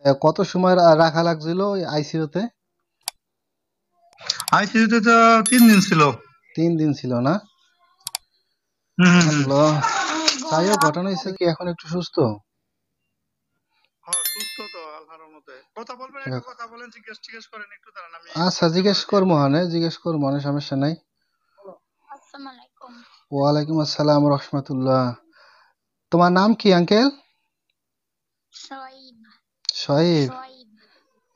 কত সময় রাখা লাগছিল ওই আইসিইউতে? আইসিইউতে তো 3 দিন ছিল। 3 দিন ছিল না? হুম। আল্লাহ। যাই হোক, ঘটনা হয়েছে কি, এখন একটু সুস্থ? হ্যাঁ, সুস্থ তো আল্লাহর রহমতে। কথা বলবেন, একটু কথা বলেন, জিজ্ঞেস করেন, একটু দাঁড়ান, আমি আচ্ছা, দেখতে জিজ্ঞেস পারি করবো এখন। হানে, জিজ্ঞেস করবো হানে, সমস্যা নাই। আসসালামু আলাইকুম। ওয়ালাইকুম আসসালাম রহমতুল্লাহ। তোমার নাম কি আঙ্কেল? শোয়েব। শোয়েব। শোয়েব।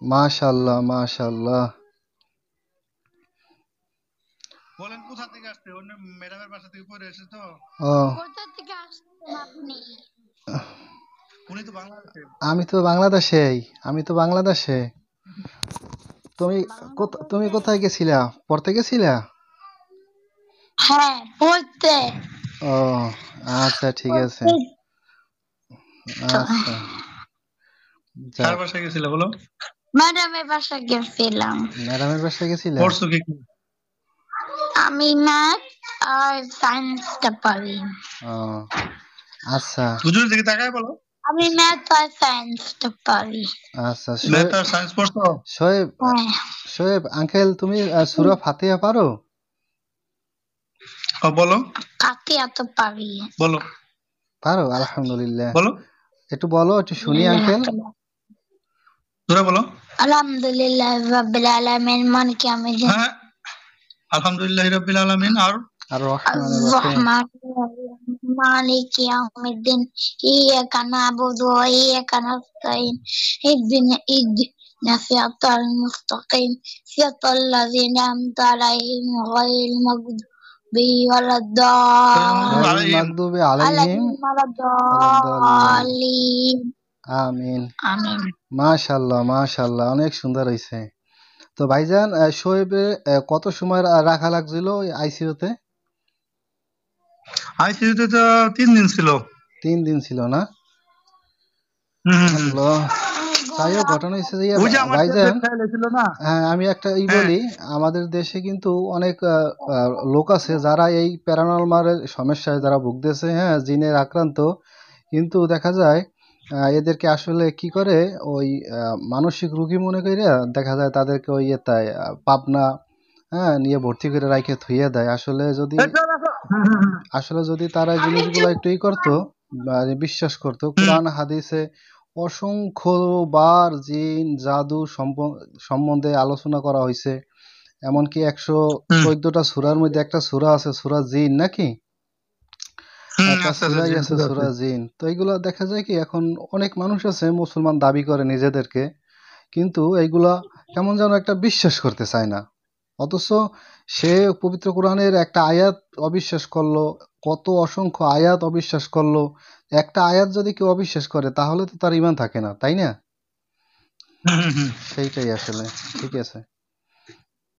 মাশাআল্লাহ মাশাআল্লাহ। বলেন কোথা থেকে আসছে? অন্য ম্যাডামের বাসা থেকে পড়ে এসে তো। ও, কোথা থেকে আসছেন আপনি? উনি তো বাংলাদেশে। আমি তো বাংলাদেশে। তুমি তুমি বাংলাদেশে? কোথায় গেছিলা? পড়তে গেছিলা? হ্যাঁ, পড়তে। ও, আচ্ছা ঠিক আছে। পড়তে তো আচ্ছা, কার যাক। বাসায় গেছিলে বলো? ম্যাডামের বাসায় গেছিলাম। ম্যাডামের বাসায় গেছিলা? পড়ছো কি? আমি ম্যাথ আর সায়েন্সটা পারি। ও, আচ্ছা। হুজুরের দিকে তাকায় বলো। আমি ম্যাথ আর সায়েন্সটা পারি। আচ্ছা, ম্যাথ শোয়েব। আর সায়েন্স পড়ছো? শোয়েব, হ্যাঁ। শোয়েব আঙ্কেল, তুমি সূরা ফাতিহা পারো? বলো কাকে এত পারি? বলো পারো? আলহামদুলিল্লাহ। বলো, একটু বলো, একটু শুনি আঙ্কেল। জোরে বলো। আলহামদুলিল্লাহ রাব্বিল আলামিন মালিকি ইয়াউমিদ্দিন হ্যাঁ, আলহামদুলিল্লাহ রাব্বিল আলামিন। আর আর রহমানির রহিম। আর-রাহমানির-রাহিম মালিকি ইয়াউমিদ্দিন ইয়্যাকা না'বুদু ওয়া ইয়্যাকা নাস্তাইন ইহদিনাস সিরাতাল মুস্তাকিম সিরাতাল লাযিনা আন'আমতা আলাইহিম গায়রিল মাগদুবি গায়রিল ওয়ালাদ-দাল্লিন মাগদুবি আলাইহিম ওয়ালাদ-দাল্লিন। ওয়ালাদ-দাল্লিন। আমিন। আমিন। মাশাআল্লাহ মাশাআল্লাহ, অনেক সুন্দর হইছে। তো ভাইজান, শোয়েবে কত সময় রাখা লাগছিল ওই আইসিইউতে? আইসিইউতে তো 3 দিন ছিল। 3 দিন ছিল না? হুম। আল্লাহ। যাই হোক, ঘটনা হয়েছে যে ওই যে আমার সাথে ভাইজান, ফেল ছিল না। হ্যাঁ, আমি একটা হ্যাঁ। বলি। আমাদের দেশে কিন্তু অনেক লোক আছে যারা এই প্যারানরমালের সমস্যায় যারা ভুগতেছে, হ্যাঁ, জিনের আক্রান্ত। কিন্তু দেখা যায় এদেরকে আসলে কি করে, ওই মানসিক রোগী মনে করে দেখা যায় তাদেরকে ওই তাই পাবনা, হ্যাঁ, নিয়ে ভর্তি করে রাখে থুইয়ে দেয়। আসলে যদি তারা এই জিনিসগুলো একটু করতো, বিশ্বাস করতো, হুম। কোরআন হাদিসে অসংখ্য বার জিন জাদু সম্বন্ধে আলোচনা করা হয়েছে। এমনকি 114টা সূরার মধ্যে একটা সূরা আছে সূরা জিন নাকি? একটা আচ্ছা আচ্ছা, সূরাই জি আছে ঠিক আছে। সূরা জিন। তো এইগুলা দেখা যায় কি, এখন অনেক মানুষ আছে মুসলমান দাবি করে নিজেদেরকে, কিন্তু এইগুলা কেমন যেন একটা বিশ্বাস করতে চায় না। অথচ সে পবিত্র কোরআনের একটা আয়াত অবিশ্বাস করলো, কত অসংখ্য আয়াত অবিশ্বাস করলো। একটা আয়াত যদি কেউ অবিশ্বাস করে তাহলে তো তার ঈমান থাকে না, তাই না? হুম। সেইটাই আসলে। ঠিক আছে।